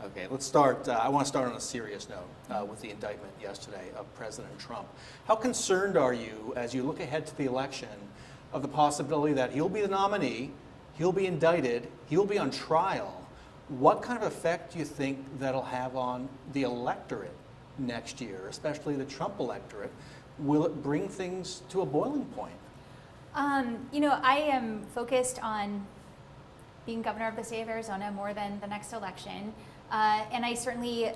Okay, let's start. I want to start on a serious note with the indictment yesterday of President Trump. How concerned are you as you look ahead to the election of the possibility that he'll be the nominee, he'll be indicted, he'll be on trial? What kind of effect do you think that'll have on the electorate next year, especially the Trump electorate? Will it bring things to a boiling point? I am focused on being governor of the state of Arizona more than the next election. And I certainly,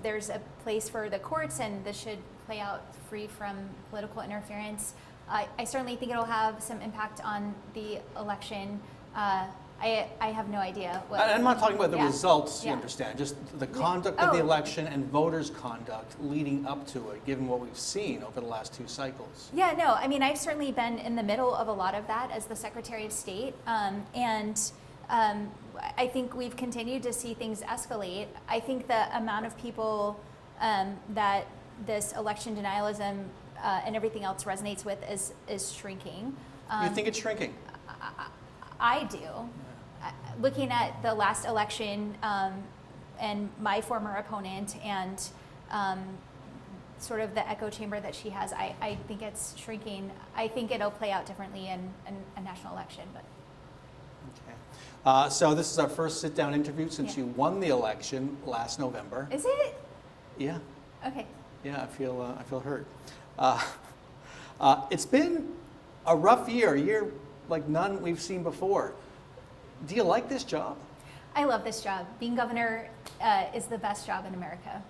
there's a place for the courts, and this should play out free from political interference. I certainly think it'll have some impact on the election. I have no idea. I'm not talking about the results, you Yeah. understand, just the conduct of the election and voters' conduct leading up to it, given what we've seen over the last two cycles. Yeah, no, I mean, I've certainly been in the middle of a lot of that as the Secretary of State, I think we've continued to see things escalate. I think the amount of people that this election denialism and everything else resonates with is shrinking. You think it's shrinking? I do. Looking at the last election and my former opponent and sort of the echo chamber that she has, I think it's shrinking. I think it'll play out differently in a national election. But okay. So this is our first sit-down interview since you won the election last November. Is it? Yeah. Okay. Yeah, I feel hurt. It's been a rough year, a year like none we've seen before. Do you like this job? I love this job. Being governor is the best job in America.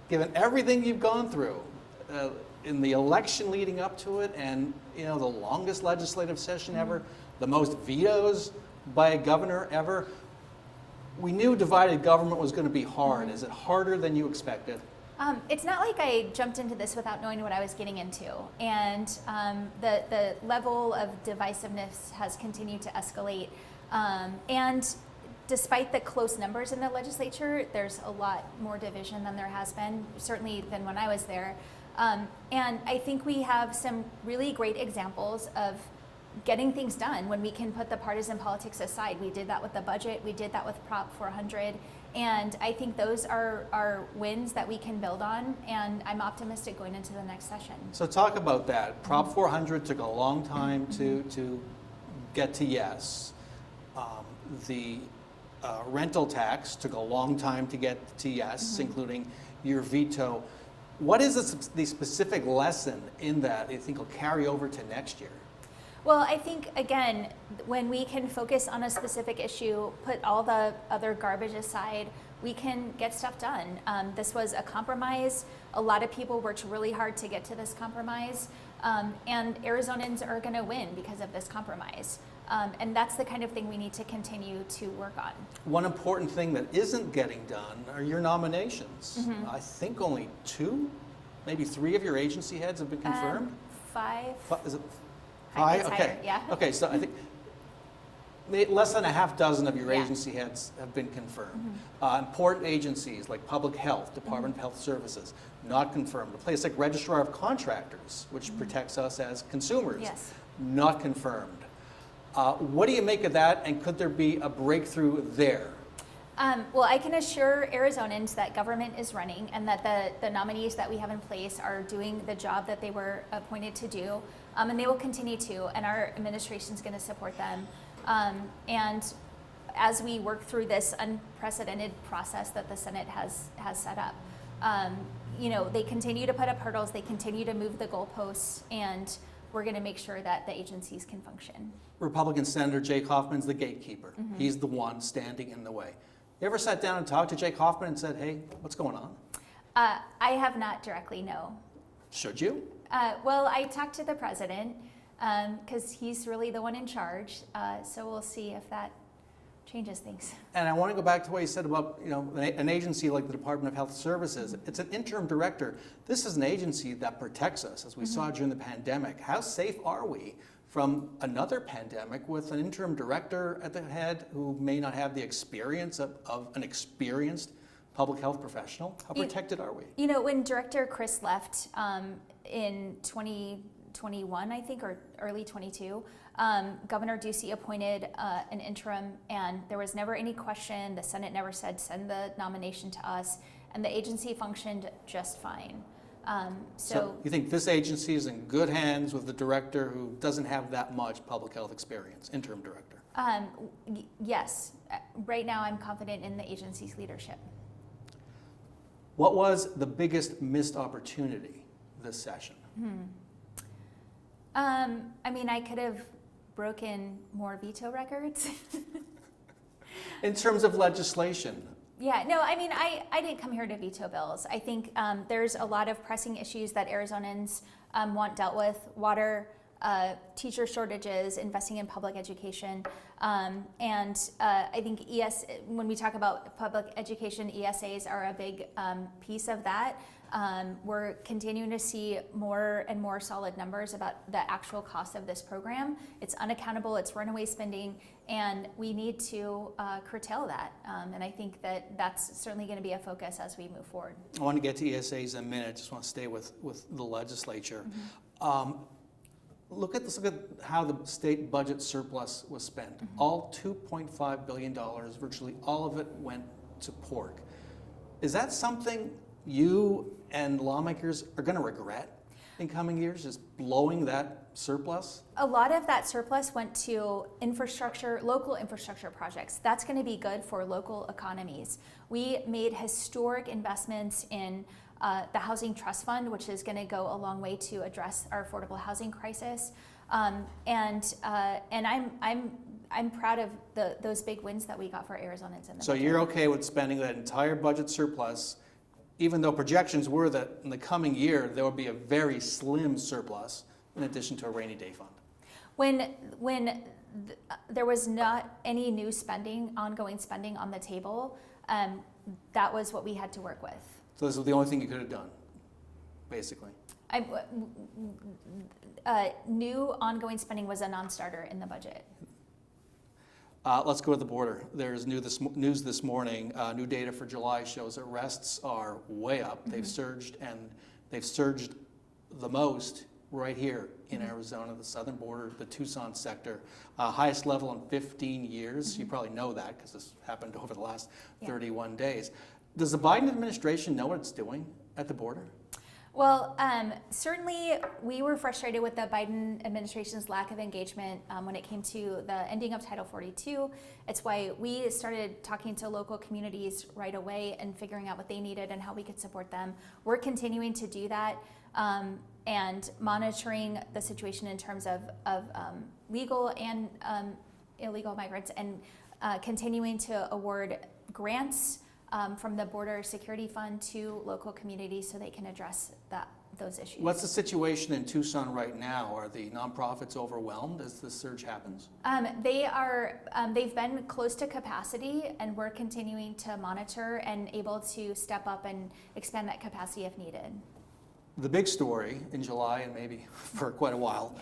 Given everything you've gone through in the election leading up to it, and the longest legislative session ever, the most vetoes by a governor ever, we knew divided government was going to be hard. Is it harder than you expected? It's not like I jumped into this without knowing what I was getting into, and the level of divisiveness has continued to escalate. And despite the close numbers in the legislature, there's a lot more division than there has been, certainly than when I was there. And I think we have some really great examples of getting things done when we can put the partisan politics aside. We did that with the budget, we did that with Prop 400, and I think those are wins that we can build on, and I'm optimistic going into the next session. So talk about that. Prop 400 took a long time to get to yes. The rental tax took a long time to get to yes, including your veto. What is the specific lesson in that you think will carry over to next year? Well, I think, again, when we can focus on a specific issue, put all the other garbage aside, we can get stuff done. This was a compromise. A lot of people worked really hard to get to this compromise, and Arizonans are going to win because of this compromise. And that's the kind of thing we need to continue to work on. One important thing that isn't getting done are your nominations. I think only 2, maybe 3 of your agency heads have been confirmed? 5. Is it 5? Okay. Higher, yeah. Okay, so I think less than a half dozen of your agency heads have been confirmed. Important agencies like Public Health, Department of Health Services, not confirmed. A place like Registrar of Contractors, which protects us as consumers, not confirmed. What do you make of that, and could there be a breakthrough there? Well, I can assure Arizonans that government is running and that the nominees that we have in place are doing the job that they were appointed to do, and they will continue to, and our administration is going to support them. And as we work through this unprecedented process that the Senate has set up, they continue to put up hurdles, they continue to move the goalposts, and we're going to make sure that the agencies can function. Republican Senator Jake Hoffman's the gatekeeper. He's the one standing in the way. You ever sat down and talked to Jake Hoffman and said, hey, what's going on? I have not directly, no. Should you? Well, I talked to the president because he's really the one in charge. So we'll see if that changes things. And I want to go back to what you said about an agency like the Department of Health Services. It's an interim director. This is an agency that protects us, as we saw during the pandemic. How safe are we from another pandemic with an interim director at the head who may not have the experience of an experienced public health professional? How protected are we? When Director Chris left in 21, I think, or early 22, Governor Ducey appointed an interim, and there was never any question. The Senate never said, send the nomination to us, and the agency functioned just fine. So you think this agency is in good hands with the director who doesn't have that much public health experience, interim director? Yes. Right now I'm confident in the agency's leadership. What was the biggest missed opportunity this session? I mean, I could have broken more veto records. In terms of legislation? Yeah, no, I mean, I didn't come here to veto bills. I think there's a lot of pressing issues that Arizonans want dealt with: water, teacher shortages, investing in public education. And I think when we talk about public education, ESAs are a big piece of that. We're continuing to see more and more solid numbers about the actual cost of this program. It's unaccountable, it's runaway spending, and we need to curtail that. And I think that that's certainly going to be a focus as we move forward. I want to get to ESAs in a minute. I just want to stay with the legislature. Look at how the state budget surplus was spent. All $2.5 billion, virtually all of it went to pork. Is that something you and lawmakers are going to regret in coming years, just blowing that surplus? A lot of that surplus went to local infrastructure projects. That's going to be good for local economies. We made historic investments in the Housing Trust Fund, which is going to go a long way to address our affordable housing crisis. And I'm proud of those big wins that we got for Arizonans in the So budget. you're okay with spending that entire budget surplus, even though projections were that in the coming year there would be a very slim surplus in addition to a rainy day fund? When there was not any new ongoing spending on the table, that was what we had to work with. So this was the only thing you could have done, basically. New ongoing spending was a non-starter in the budget. Let's go to the border. There's news this morning. New data for July shows arrests are way up. They've surged, and they've surged the most right here in Arizona, the southern border, the Tucson sector. Highest level in 15 years. You probably know that because this happened over the last 31 days. Does the Biden administration know what it's doing at the border? Well, certainly we were frustrated with the Biden administration's lack of engagement when it came to the ending of Title 42. It's why we started talking to local communities right away and figuring out what they needed and how we could support them. We're continuing to do that and monitoring the situation in terms of legal and illegal migrants, and continuing to award grants from the Border Security Fund to local communities so they can address those issues. What's the situation in Tucson right now? Are the nonprofits overwhelmed as this surge happens? They've been close to capacity, and we're continuing to monitor and able to step up and expand that capacity if needed. The big story in July, and maybe for quite a while,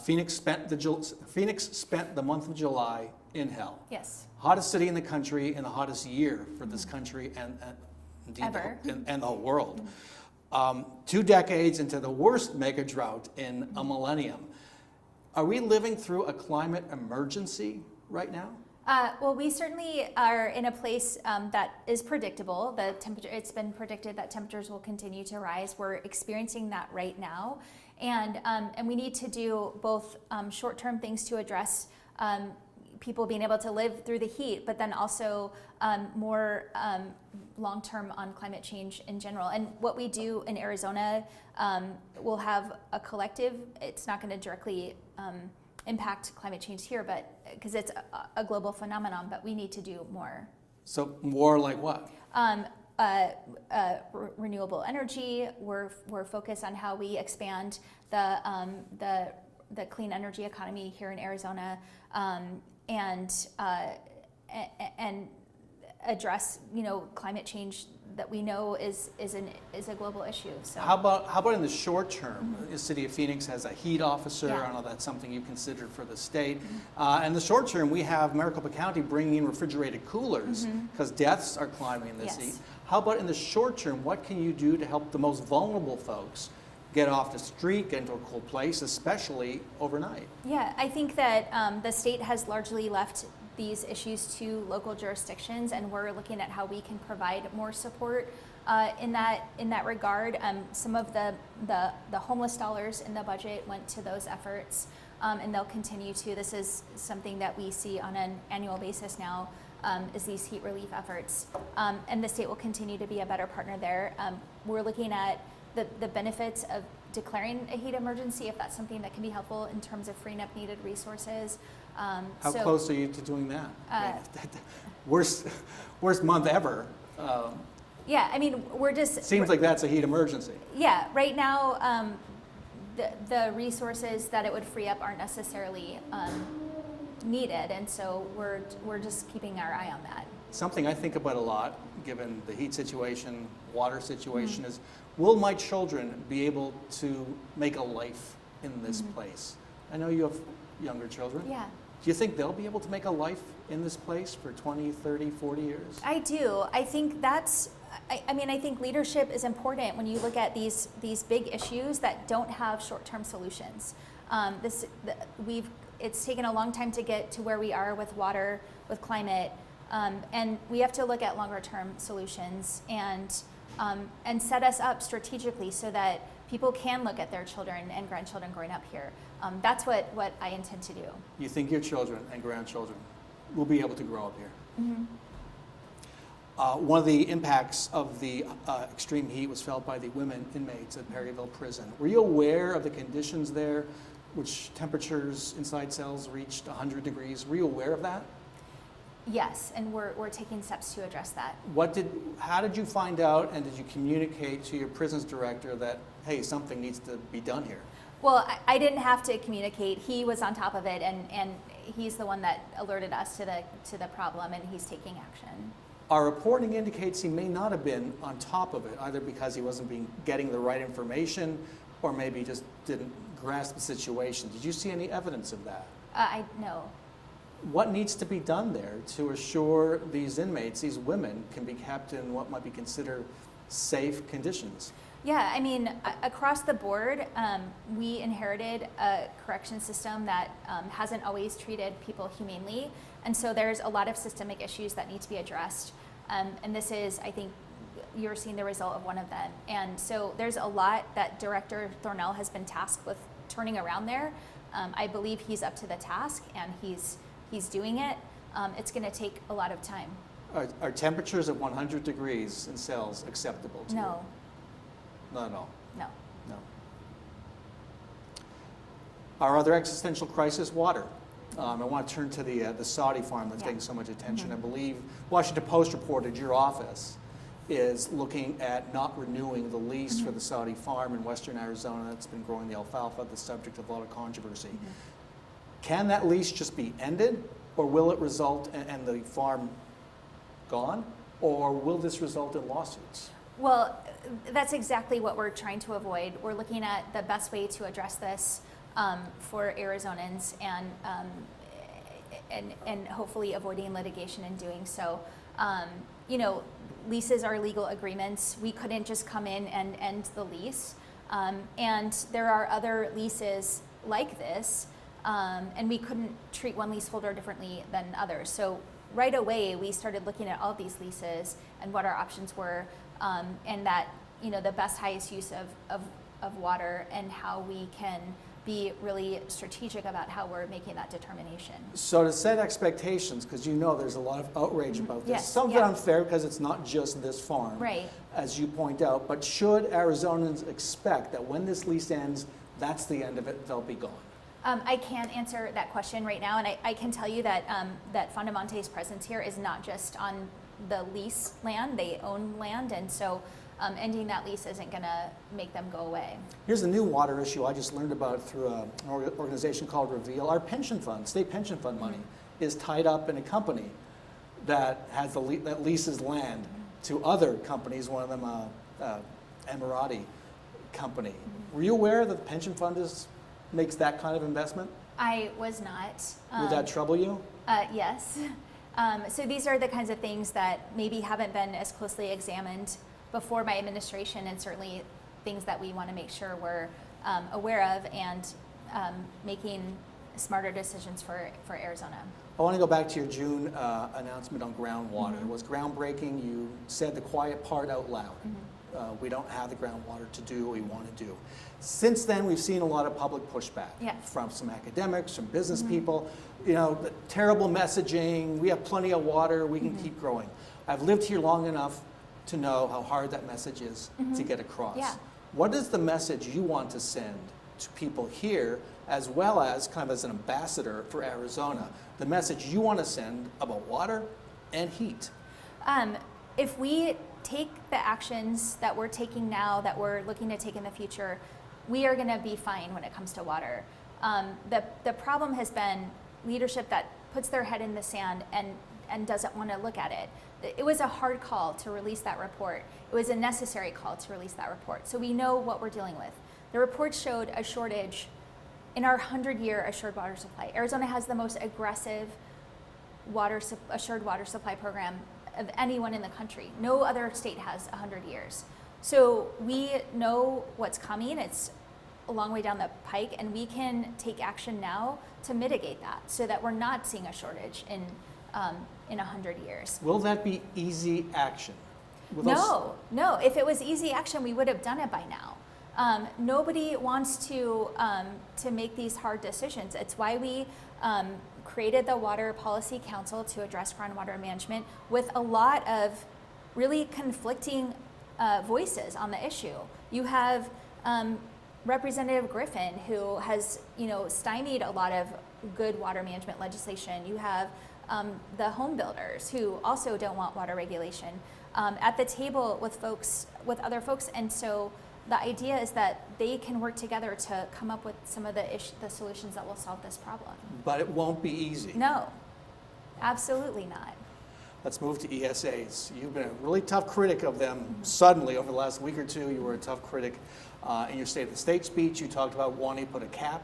Phoenix spent the month of July in hell. Yes. Hottest city in the country and the hottest year for this country and indeed Ever. And the whole world. 2 decades into the worst mega drought in a millennium. Are we living through a climate emergency right now? Well, we certainly are in a place that is predictable. It's been predicted that temperatures will continue to rise. We're experiencing that right now, and we need to do both short-term things to address people being able to live through the heat, but then also more long-term on climate change in general. And what we do in Arizona will have a collective. It's not going to directly impact climate change here, but because it's a global phenomenon, but we need to do more. So more like what? Renewable energy. We're focused on how we expand the clean energy economy here in Arizona, and address climate change that we know is a global issue. So how about in the short term? The city of Phoenix has a heat officer. Yeah. I don't know if that's something you considered for the state. In the short term, we have Maricopa County bringing in refrigerated coolers because deaths are climbing in this Yes. heat. How about in the short term? What can you do to help the most vulnerable folks get off the street, get into a cold place, especially overnight. Yeah, I think that the state has largely left these issues to local jurisdictions, and we're looking at how we can provide more support in that regard. Some of the homeless dollars in the budget went to those efforts, and they'll continue to. This is something that we see on an annual basis now, is these heat relief efforts, and the state will continue to be a better partner there. We're looking at the benefits of declaring a heat emergency, if that's something that can be helpful in terms of freeing up needed resources. How close are you to doing that? Worst month ever. Yeah, I mean, Seems like that's a heat emergency. Yeah, right now, the resources that it would free up aren't necessarily needed, and so we're just keeping our eye on that. Something I think about a lot, given the heat situation, water situation, is will my children be able to make a life in this place? I know you have younger children. Yeah. Do you think they'll be able to make a life in this place for 20, 30, 40 years? I do. I think I think leadership is important when you look at these big issues that don't have short-term solutions. It's taken a long time to get to where we are with water, with climate, and we have to look at longer-term solutions and set us up strategically so that people can look at their children and grandchildren growing up here. That's what I intend to do. You think your children and grandchildren will be able to grow up here? Mm-hmm. One of the impacts of the extreme heat was felt by the women inmates at Perryville Prison. Were you aware of the conditions there, which temperatures inside cells reached 100 degrees? Were you aware of that? Yes, and we're taking steps to address that. How did you find out, and did you communicate to your prisons director that, hey, something needs to be done here? Well, I didn't have to communicate. He was on top of it, and he's the one that alerted us to the problem, and he's taking action. Our reporting indicates he may not have been on top of it, either because he wasn't getting the right information, or maybe just didn't grasp the situation. Did you see any evidence of that? No. What needs to be done there to assure these inmates, these women, can be kept in what might be considered safe conditions? Yeah, I mean, across the board, we inherited a correction system that hasn't always treated people humanely. And so there's a lot of systemic issues that need to be addressed. And this is, I think, you're seeing the result of one of them. And so there's a lot that Director Thornell has been tasked with turning around there. I believe he's up to the task, and he's doing it. It's going to take a lot of time. Are temperatures at 100 degrees in cells acceptable to you? No. Not at all? No. No. Our other existential crisis, water. I want to turn to the Saudi farm that's getting so much attention. I believe Washington Post reported your office is looking at not renewing the lease for the Saudi farm in western Arizona that's been growing the alfalfa, the subject of a lot of controversy. Can that lease just be ended, or will it result in the farm gone, or will this result in lawsuits? Well, that's exactly what we're trying to avoid. We're looking at the best way to address this for Arizonans, and hopefully avoiding litigation in doing so. Leases are legal agreements. We couldn't just come in and end the lease. And there are other leases like this, and we couldn't treat one leaseholder differently than others. So right away, we started looking at all of these leases and what our options were, and that the best, highest use of water, and how we can be really strategic about how we're making that determination. So to set expectations, because there's a lot of outrage about this. Yes, Some of it unfair because it's not just this farm, right, as you point out, but should Arizonans expect that when this lease ends, that's the end of it, they'll be gone? I can't answer that question right now, and I can tell you that that Fondamonte's presence here is not just on the lease land. They own land, and so ending that lease isn't going to make them go away. Here's a new water issue I just learned about through an organization called Reveal. Our pension fund, state pension fund money, is tied up in a company that has that leases land to other companies, one of them Emirati company. Were you aware that the pension fund makes that kind of investment? I was not. Would that trouble you? Yes. So these are the kinds of things that maybe haven't been as closely examined before my administration, and certainly things that we want to make sure we're aware of and making smarter decisions for Arizona. I want to go back to your June announcement on groundwater. It was groundbreaking. You said the quiet part out loud. We don't have the groundwater to do what we want to do. Since then, we've seen a lot of public pushback from some academics, from business people. You know, the terrible messaging, we have plenty of water, we can keep growing. I've lived here long enough to know how hard that message is to get across. What is the message you want to send to people here, as well as kind of as an ambassador for Arizona, the message you want to send about water and heat? If we take the actions that we're taking now, that we're looking to take in the future, we are going to be fine when it comes to water. The problem has been leadership that puts their head in the sand and doesn't want to look at it. It was a hard call to release that report. It was a necessary call to release that report. So we know what we're dealing with. The report showed a shortage in our 100-year assured water supply. Arizona has the most aggressive assured water supply program of anyone in the country. No other state has 100 years. So we know what's coming. It's a long way down the pike, and we can take action now to mitigate that so that we're not seeing a shortage in 100 years. Will that be easy action? No. If it was easy action, we would have done it by now. Nobody wants to make these hard decisions. It's why we created the Water Policy Council to address groundwater management with a lot of really conflicting voices on the issue. You have Representative Griffin, who has stymied a lot of good water management legislation. You have the home builders who also don't want water regulation at the table with other folks, and so the idea is that they can work together to come up with some of the solutions that will solve this problem. But it won't be easy. No, absolutely not. Let's move to ESAs. You've been a really tough critic of them. Suddenly, over the last week or two, you were a tough critic. In your State of the State speech, you talked about wanting to put a cap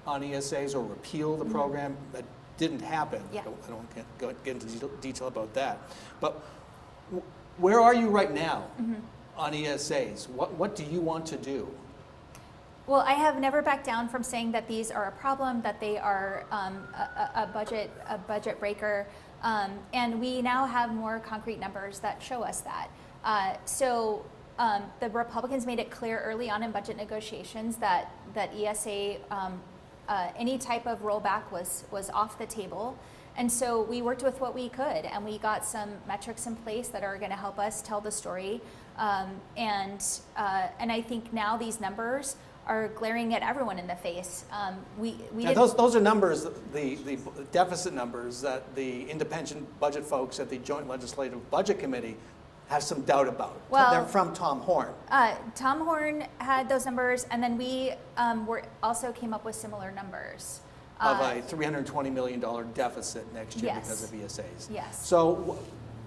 on ESAs or repeal the program. That didn't happen. Yeah. I don't get into detail about that. But where are you right now on ESAs? What do you want to do? Well, I have never backed down from saying that these are a problem, that they are a budget breaker, and we now have more concrete numbers that show us that. So the Republicans made it clear early on in budget negotiations that ESA, any type of rollback was off the table. And so we worked with what we could, and we got some metrics in place that are going to help us tell the story. And I think now these numbers are glaring at everyone in the face. Those are numbers, the deficit numbers that the independent budget folks at the Joint Legislative Budget Committee have some doubt about. Well, they're from Tom Horn. Tom Horn had those numbers, and then we also came up with similar numbers. Of a $320 million deficit next year Yes. because of ESAs. Yes. So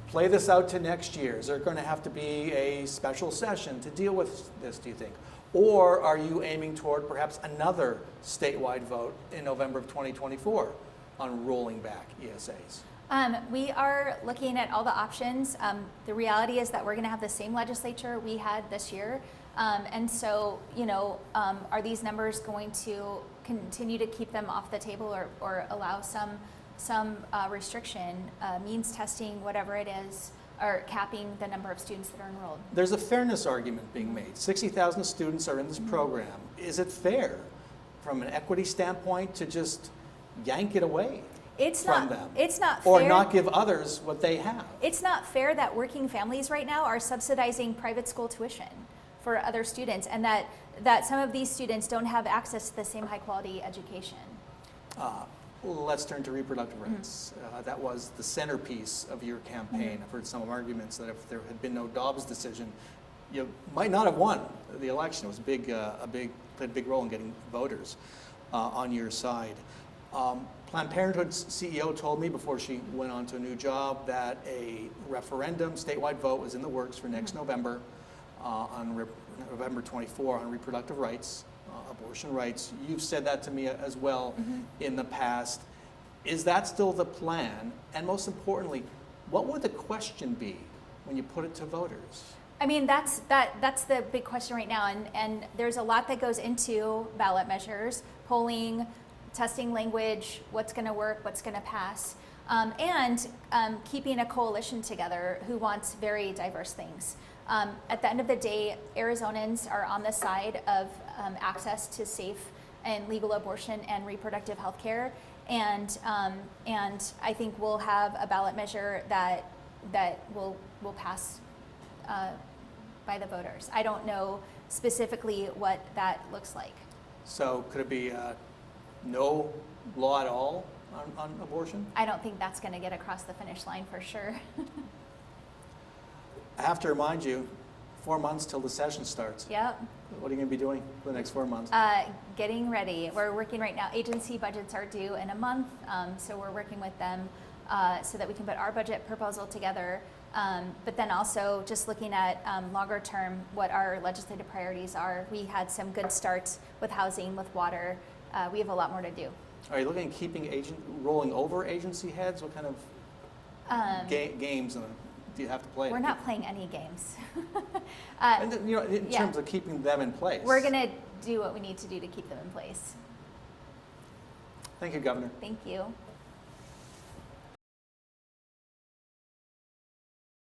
play this out to next year. Is there going to have to be a special session to deal with this, do you think? Or are you aiming toward perhaps another statewide vote in November of 2024 on rolling back ESAs? We are looking at all the options. The reality is that we're going to have the same legislature we had this year. And so, are these numbers going to continue to keep them off the table or allow some restriction, means testing, whatever it is, or capping the number of students that are enrolled? There's a fairness argument being made. 60,000 students are in this program. Is it fair from an equity standpoint to just yank it away from them? It's not fair. Or not give others what they have? It's not fair that working families right now are subsidizing private school tuition for other students, and that some of these students don't have access to the same high quality education. Let's turn to reproductive rights. That was the centerpiece of your campaign. I've heard some arguments that if there had been no Dobbs decision, you might not have won the election. It was played a big role in getting voters on your side. Planned Parenthood's CEO told me before she went on to a new job that a referendum, statewide vote, was in the works for next November on November 24 on reproductive rights. Abortion rights. You've said that to me as well in the past. Is that still the plan? And most importantly, what would the question be when you put it to voters? I mean, that's the big question right now, and there's a lot that goes into ballot measures, polling, testing language, what's going to work, what's going to pass, and keeping a coalition together who wants very diverse things. At the end of the day, Arizonans are on the side of access to safe and legal abortion and reproductive health care, and I think we'll have a ballot measure that will pass by the voters. I don't know specifically what that looks like. So could it be no law at all on abortion? I don't think that's going to get across the finish line for sure. I have to remind you, 4 months till the session starts. Yep. What are you going to be doing for the next 4 months? Getting ready. We're working right now. Agency budgets are due in a month, so we're working with them so that we can put our budget proposal together. But then also just looking at longer term, what our legislative priorities are. We had some good starts with housing, with water. We have a lot more to do. Are you looking at keeping rolling over agency heads? What kind of games do you have to play? We're not playing any games. And then, in terms of keeping them in place. We're going to do what we need to do to keep them in place. Thank you, Governor. Thank you.